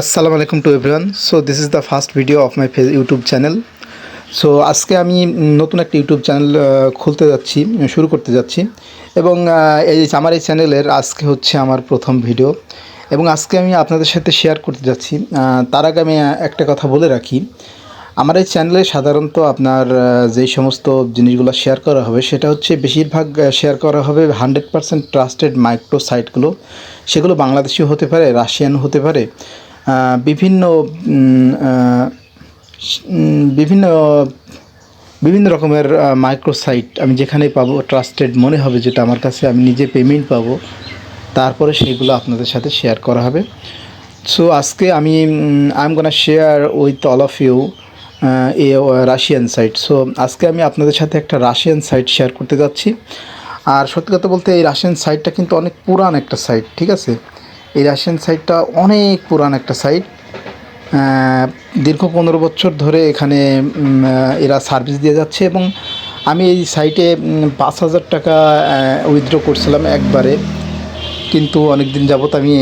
আসসালামু আলাইকুম to everyone. So this is the first video of my YouTube channel. So আজকে আমি নতুন একটা ইউটিউব চ্যানেল খুলতে যাচ্ছি, শুরু করতে যাচ্ছি। এবং আমার এই চ্যানেলের আজকে হচ্ছে আমার প্রথম ভিডিও, এবং আজকে আমি আপনাদের সাথে শেয়ার করতে যাচ্ছি। তার আগে আমি একটা কথা বলে রাখি, আমার এই চ্যানেলে সাধারণত আপনার যেই সমস্ত জিনিসগুলো শেয়ার করা হবে সেটা হচ্ছে বেশিরভাগ শেয়ার করা হবে 100% ট্রাস্টেড মাইক্রো সাইটগুলো। সেগুলো বাংলাদেশি হতে পারে, রাশিয়ান হতে পারে, বিভিন্ন বিভিন্ন বিভিন্ন রকমের মাইক্রো সাইট আমি যেখানেই পাবো ট্রাস্টেড মনে হবে, যেটা আমার কাছে আমি নিজে পেমেন্ট পাবো, তারপরে সেইগুলো আপনাদের সাথে শেয়ার করা হবে। সো আজকে আমি I am gonna share with all of you a Russian site. So আজকে আমি আপনাদের সাথে একটা রাশিয়ান সাইট শেয়ার করতে যাচ্ছি। আর সত্যি কথা বলতে এই রাশিয়ান সাইটটা কিন্তু অনেক পুরান একটা সাইট, ঠিক আছে? এই রাশিয়ান সাইটটা অনেক পুরান একটা সাইট। দীর্ঘ 15 বছর ধরে এখানে এরা সার্ভিস দিয়ে যাচ্ছে, এবং আমি এই সাইটে 5,000 টাকা উইথড্র করছিলাম একবারে। কিন্তু অনেক দিন যাবত আমি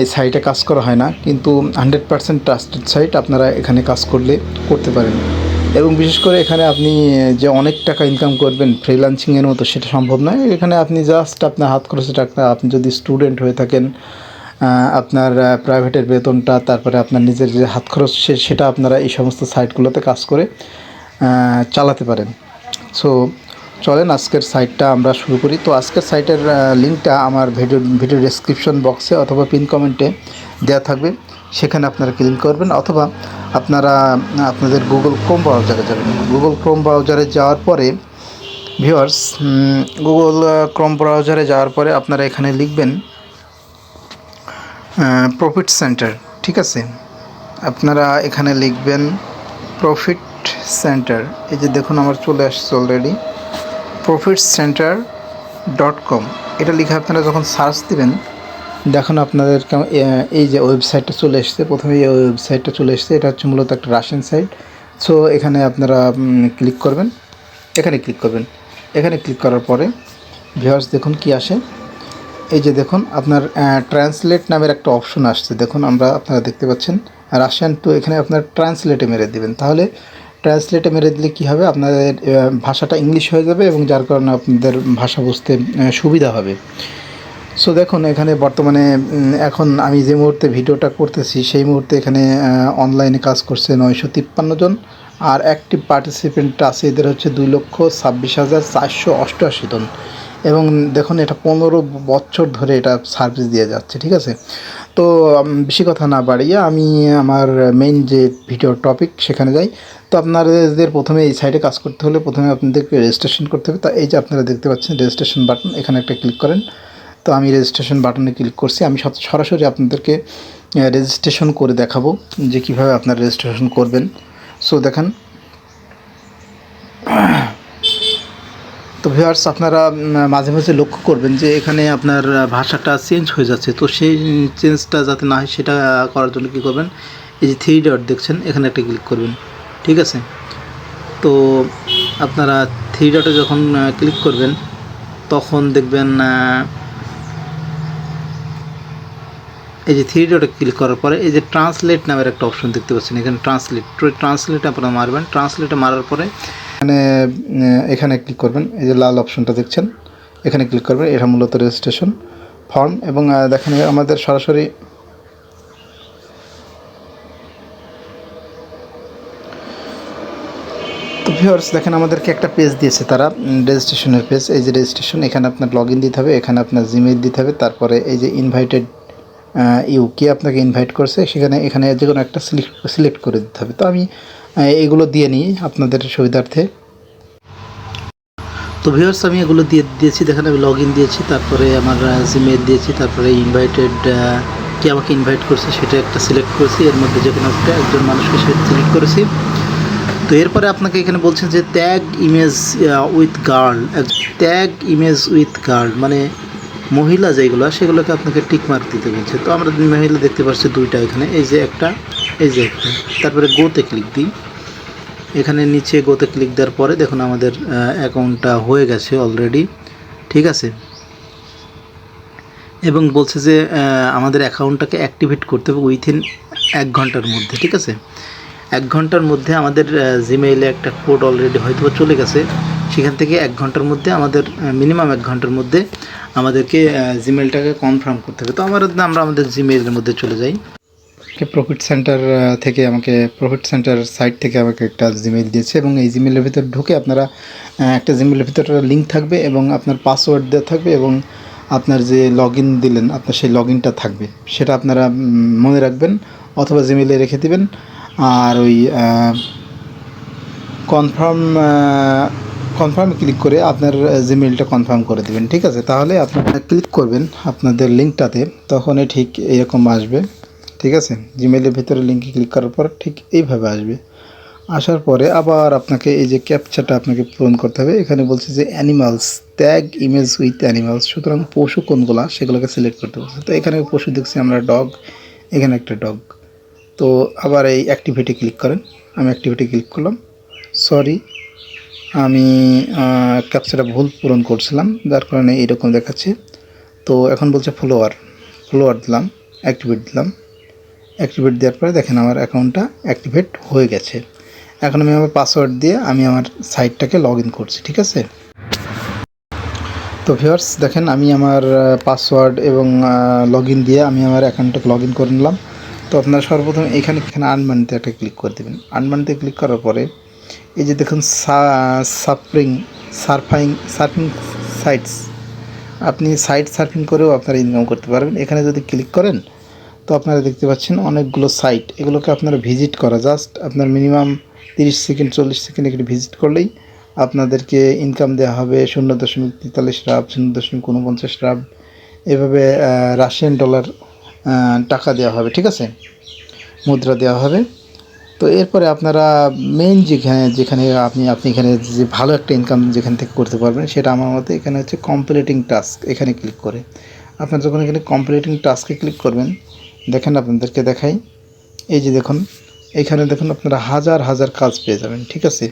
এই সাইটে কাজ করা হয় না, কিন্তু 100% ট্রাস্টেড সাইট, আপনারা এখানে কাজ করতে পারেন। এবং বিশেষ করে এখানে আপনি যে অনেক টাকা ইনকাম করবেন ফ্রিল্যান্সিংয়ের মতো, সেটা সম্ভব নয়। এখানে আপনি জাস্ট আপনার হাত খরচের টাকা, আপনি যদি স্টুডেন্ট হয়ে থাকেন, আপনার প্রাইভেটের বেতনটা, তারপরে আপনার নিজের যে হাত খরচ সেটা আপনারা এই সমস্ত সাইটগুলোতে কাজ করে চালাতে পারেন। সো চলেন আজকের সাইটটা আমরা শুরু করি। তো আজকের সাইটের লিঙ্কটা আমার ভিডিও ডেসক্রিপশন বক্সে অথবা পিন কমেন্টে দেওয়া থাকবে, সেখানে আপনারা ক্লিক করবেন, অথবা আপনারা আপনাদের গুগল ক্রোম ব্রাউজারে যাবেন। গুগল ক্রোম ব্রাউজারে যাওয়ার পরে ভিউয়ার্স, গুগল ক্রোম ব্রাউজারে যাওয়ার পরে আপনারা এখানে লিখবেন প্রফিট সেন্টার, ঠিক আছে? আপনারা এখানে লিখবেন প্রফিট সেন্টার। এই যে দেখুন আমার চলে আসছে অলরেডি profitcenter.com। এটা লিখে আপনারা যখন সার্চ দিবেন, দেখুন আপনাদের এই যে ওয়েবসাইটটা চলে এসছে। প্রথমে এই ওয়েবসাইটটা চলে এসছে, এটা হচ্ছে মূলত একটা রাশিয়ান সাইট। সো এখানে আপনারা ক্লিক করবেন, এখানে ক্লিক করার পরে ভিউয়ার্স দেখুন কি আসে। এই যে দেখুন আপনার ট্রান্সলেট নামের একটা অপশন আসছে, দেখুন আপনারা দেখতে পাচ্ছেন রাশিয়ান টু। এখানে আপনার ট্রান্সলেটে মেরে দেবেন, তাহলে ট্রান্সলেটে মেরে দিলে কী হবে, আপনাদের ভাষাটা ইংলিশ হয়ে যাবে, এবং যার কারণে আপনাদের ভাষা বুঝতে সুবিধা হবে। সো দেখুন এখানে বর্তমানে এখন আমি যে মুহূর্তে ভিডিওটা করতেছি সেই মুহূর্তে এখানে অনলাইনে কাজ করছে 953 জন, আর অ্যাক্টিভ পার্টিসিপেন্ট আছে এদের হচ্ছে 2,26,488 জন। এবং দেখুন এটা 15 বছর ধরে এটা সার্ভিস দিয়ে যাচ্ছে, ঠিক আছে? তো বেশি কথা না বাড়িয়ে আমি আমার মেইন যে ভিডিও টপিক সেখানে যাই। তো আপনাদের প্রথমে এই সাইটে কাজ করতে হলে প্রথমে আপনাদেরকে রেজিস্ট্রেশন করতে হবে। তা এই যে আপনারা দেখতে পাচ্ছেন রেজিস্ট্রেশন বাটন, এখানে একটা ক্লিক করেন। তো আমি রেজিস্ট্রেশন বাটনে ক্লিক করছি। আমি সরাসরি আপনাদেরকে রেজিস্ট্রেশন করে দেখাবো যে কীভাবে আপনারা রেজিস্ট্রেশন করবেন। সো দেখেন, তো ভিউয়ার্স আপনারা মাঝে মাঝে লক্ষ্য করবেন যে এখানে আপনার ভাষাটা চেঞ্জ হয়ে যাচ্ছে। তো সেই চেঞ্জটা যাতে না হয় সেটা করার জন্য কী করবেন, এই যে 3 ডট দেখছেন এখানে একটা ক্লিক করবেন, ঠিক আছে? তো আপনারা 3 ডটে যখন ক্লিক করবেন তখন দেখবেন এই যে 3 ডটে ক্লিক করার পরে এই যে ট্রান্সলেট নামের একটা অপশন দেখতে পাচ্ছেন, এখানে ট্রান্সলেট আপনারা মারবেন। ট্রান্সলেটে মারার পরে এখানে ক্লিক করবেন, এই যে লাল অপশনটা দেখছেন এখানে ক্লিক করবেন। এটা মূলত রেজিস্ট্রেশন ফর্ম, এবং দেখেন আমাদের সরাসরি তো ভিউয়ার্স দেখেন আমাদেরকে একটা পেজ দিয়েছে তারা, রেজিস্ট্রেশনের পেজ। এই যে রেজিস্ট্রেশন, এখানে আপনার লগ ইন দিতে হবে, এখানে আপনার জিমেইল দিতে হবে, তারপরে এই যে ইনভাইটেড কে আপনাকে ইনভাইট করছে এখানে যে কোনো একটা সিলেক্ট করে দিতে হবে। তো আমি এগুলো দিয়ে নিই আপনাদের সুবিধার্থে। তো ভিউয়ার্স আমি এগুলো দিয়েছি, দেখেন আমি লগ ইন দিয়েছি, তারপরে আমার জিমেইল দিয়েছি, তারপরে ইনভাইটেড কে আমাকে ইনভাইট করছে সেটা একটা সিলেক্ট করেছি। এর মধ্যে যে কোনো একটা একজন মানুষকে সেটা সিলেক্ট করেছি। তো এরপরে আপনাকে এখানে বলছে যে ট্যাগ ইমেজ উইথ গার্ল, মানে মহিলা যেগুলো সেগুলোকে আপনাকে টিক মার্ক দিতে বলছে। তো আমরা মহিলা দেখতে পাচ্ছি দুইটা, এখানে এই যে একটা, তারপরে গোতে ক্লিক দিই। এখানে নিচে গোতে ক্লিক দেওয়ার পরে দেখুন আমাদের অ্যাকাউন্টটা হয়ে গেছে অলরেডি, ঠিক আছে? এবং বলছে যে আমাদের অ্যাকাউন্টটাকে অ্যাক্টিভেট করতে হবে উইথিন 1 ঘন্টার মধ্যে, ঠিক আছে। 1 ঘন্টার মধ্যে আমাদের জিমেইলে একটা কোড অলরেডি হয়তো চলে গেছে, সেখান থেকে 1 ঘন্টার মধ্যে আমাদের মিনিমাম 1 ঘন্টার মধ্যে আমাদেরকে জিমেইলটাকে কনফার্ম করতে হবে। তো আমরা আমাদের জিমেইলের মধ্যে চলে যাই। প্রফিট সেন্টার থেকে আমাকে প্রফিট সেন্টার সাইট থেকে আমাকে একটা জিমেইল দিয়েছে, এবং এই জিমেইলের ভিতর ঢুকে আপনারা একটা জিমেইলের ভিতরে লিঙ্ক থাকবে এবং আপনার পাসওয়ার্ড দেওয়া থাকবে, এবং আপনার যে লগ ইন দিলেন আপনার সেই লগ ইনটা থাকবে, সেটা আপনারা মনে রাখবেন অথবা জিমেইলে রেখে দিবেন। আর ওই কনফার্মে ক্লিক করে আপনার জিমেইলটা কনফার্ম করে দেবেন, ঠিক আছে। তাহলে আপনারা ক্লিক করবেন আপনাদের লিঙ্কটাতে, তখনই ঠিক এরকম আসবে, ঠিক আছে। জিমেইলের ভিতরে লিঙ্কে ক্লিক করার পর ঠিক এইভাবে আসবে। আসার পরে আবার আপনাকে এই যে ক্যাপচাটা আপনাকে পূরণ করতে হবে। এখানে বলছে যে animals tag image with animals, সুতরাং পশু কোনগুলা সেগুলোকে সিলেক্ট করতে বলছে। তো এখানে পশু দেখছি আমরা ডগ, এখানে একটা ডগ। তো আবার এই অ্যাক্টিভিটি ক্লিক করেন। আমি অ্যাক্টিভিটি ক্লিক করলাম। সরি, আমি ক্যাপচাটা ভুল পূরণ করছিলাম, যার কারণে এরকম দেখাচ্ছে। তো এখন বলছে ফলোয়ার দিলাম, অ্যাক্টিভেট দিলাম। অ্যাক্টিভেট দেওয়ার পরে দেখেন আমার অ্যাকাউন্টটা অ্যাক্টিভেট হয়ে গেছে। এখন আমি আমার পাসওয়ার্ড দিয়ে আমি আমার সাইটটাকে লগ ইন করছি, ঠিক আছে। তো ভিউয়ার্স দেখেন আমি আমার পাসওয়ার্ড এবং লগ ইন দিয়ে আমি আমার অ্যাকাউন্টটাকে লগ ইন করে নিলাম। তো আপনারা সর্বপ্রথম এখানে আর্ন মানিতে একটা ক্লিক করে দেবেন। আর্ন মানিতে ক্লিক করার পরে এই যে দেখুন সার্ফিং সাইটস, আপনি সাইট সার্ফিং করেও আপনারা ইনকাম করতে পারবেন। এখানে যদি ক্লিক করেন তো আপনারা দেখতে পাচ্ছেন অনেকগুলো সাইট, এগুলোকে আপনারা ভিজিট করা, জাস্ট আপনার মিনিমাম 30 সেকেন্ড 40 সেকেন্ড এখানে ভিজিট করলেই আপনাদেরকে ইনকাম দেওয়া হবে 0.43 রাব, 0.49 রাব, এভাবে রাশিয়ান ডলার টাকা দেওয়া হবে, ঠিক আছে, মুদ্রা দেওয়া হবে। তো এরপরে আপনারা মেইন যেখানে আপনি এখানে যে ভালো একটা ইনকাম যেখান থেকে করতে পারবেন, সেটা আমার মতে এখানে হচ্ছে কমপ্লিটিং টাস্ক। এখানে ক্লিক করে আপনারা যখন এখানে কমপ্লিটিং টাস্কে ক্লিক করবেন, দেখেন আপনাদেরকে দেখাই, এই যে দেখুন এখানে দেখুন আপনারা হাজার কাজ পেয়ে যাবেন, ঠিক আছে।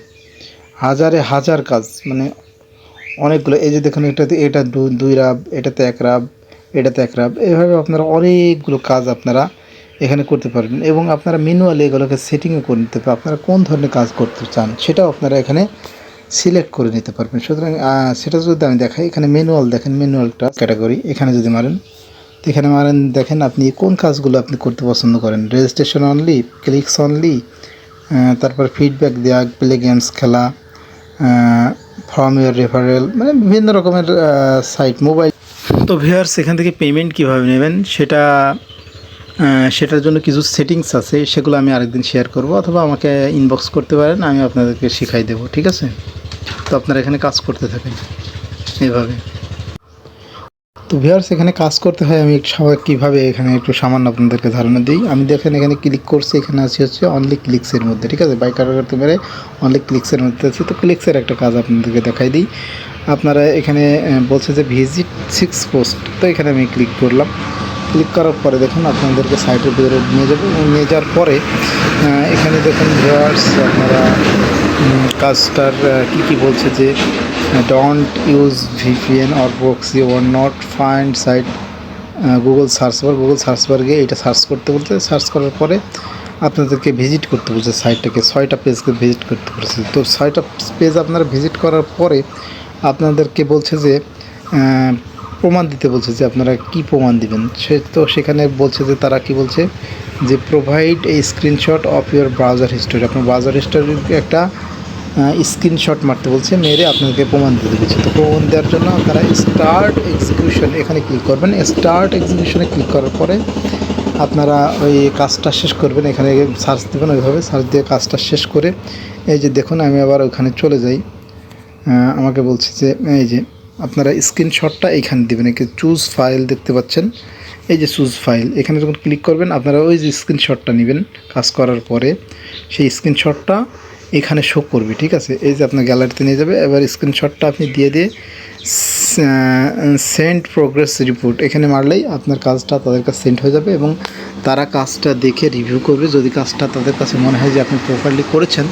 হাজার কাজ, মানে অনেকগুলো। এই যে দেখুন এটা 2 রাব, এটাতে 1 রাব, এটাতে 1 রাব, এভাবে আপনারা অনেকগুলো কাজ আপনারা এখানে করতে পারবেন, এবং আপনারা ম্যানুয়ালি এগুলোকে সেটিংও করে নিতে পারবেন। আপনারা কোন ধরনের কাজ করতে চান সেটাও আপনারা এখানে সিলেক্ট করে নিতে পারবেন। সুতরাং সেটা যদি আমি দেখাই, এখানে ম্যানুয়াল দেখেন, ম্যানুয়াল টাস্ক ক্যাটাগরি, এখানে যদি মারেন তো এখানে দেখেন আপনি কোন কাজগুলো আপনি করতে পছন্দ করেন। রেজিস্ট্রেশন অনলি, ক্লিকস অনলি, তারপর ফিডব্যাক দেওয়া, প্লে গেমস খেলা, ফ্রম ইয়ার রেফারেল, মানে বিভিন্ন রকমের সাইট, মোবাইল। তো ভিউয়ার্স এখান থেকে পেমেন্ট কীভাবে নেবেন সেটার জন্য কিছু সেটিংস আছে, সেগুলো আমি আরেকদিন শেয়ার করব, অথবা আমাকে ইনবক্স করতে পারেন, আমি আপনাদেরকে শিখাই দেবো, ঠিক আছে। তো আপনারা এখানে কাজ করতে থাকেন এইভাবে। তো ভিউয়ার্স এখানে কাজ করতে হয়, আমি কীভাবে এখানে একটু সামান্য আপনাদেরকে ধারণা দিই। আমি দেখেন এখানে ক্লিক করছি, এখানে আছি হচ্ছে অনলি ক্লিক্সের মধ্যে, ঠিক আছে, বাই কারো করতে পারে অনলি ক্লিক্সের মধ্যে আছে। তো ক্লিক্সের একটা কাজ আপনাদেরকে দেখাই দিই। আপনারা এখানে বলছে যে ভিজিট 6 পোস্ট, তো এখানে আমি ক্লিক করলাম। ক্লিক করার পরে দেখুন আপনাদেরকে সাইটের ভিতরে নিয়ে যাবে, এবং নিয়ে যাওয়ার পরে এখানে দেখুন ভিউয়ার্স আপনারা কাজটার কী বলছে যে don't use VPN or proxy or not find site Google search bar গিয়ে এটা সার্চ করতে বলতে, সার্চ করার পরে আপনাদেরকে ভিজিট করতে বলছে সাইটটাকে, 6টা পেজকে ভিজিট করতে বলছে। তো 6টা পেজ আপনারা ভিজিট করার পরে আপনাদেরকে বলছে যে প্রমাণ দিতে বলছে যে আপনারা কি প্রমাণ দিবেন। তো সেখানে বলছে যে তারা কি বলছে যে provide a screenshot of your browser history, আপনার ব্রাউজার হিস্টোরির একটা স্ক্রিনশট মারতে বলছে, মেরে আপনাদেরকে প্রমাণ দিতে দিচ্ছে। তো প্রমাণ দেওয়ার জন্য আপনারা স্টার্ট এক্সিকিউশন এখানে ক্লিক করবেন। স্টার্ট এক্সিকিউশনে ক্লিক করার পরে আপনারা ওই কাজটা শেষ করবেন, এখানে সার্চ দেবেন, ওইভাবে সার্চ দিয়ে কাজটা শেষ করে এই যে দেখুন আমি আবার ওখানে চলে যাই। আমাকে বলছে যে এই যে আপনারা স্ক্রিনশটটা এইখানে দেবেন, একে চুজ ফাইল দেখতে পাচ্ছেন, এই যে চুজ ফাইল, এখানে যখন ক্লিক করবেন আপনারা ওই যে স্ক্রিনশটটা নেবেন কাজ করার পরে, সেই স্ক্রিনশটটা এখানে শো করবে, ঠিক আছে। এই যে আপনার গ্যালারিতে নিয়ে যাবে। এবার স্ক্রিনশটটা আপনি দিয়ে সেন্ড প্রোগ্রেস রিপোর্ট এখানে মারলেই আপনার কাজটা তাদের কাছে সেন্ড হয়ে যাবে, এবং তারা কাজটা দেখে রিভিউ করবে। যদি কাজটা তাদের কাছে মনে হয় যে আপনি প্রপারলি করেছেন,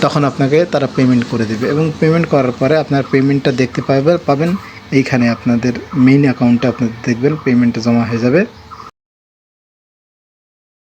তখন আপনাকে তারা পেমেন্ট করে দেবে, এবং পেমেন্ট করার পরে আপনার পেমেন্টটা দেখতে পাবেন এইখানে আপনাদের মেইন অ্যাকাউন্টে আপনাদের দেখবেন পেমেন্টটা জমা হয়ে যাবে।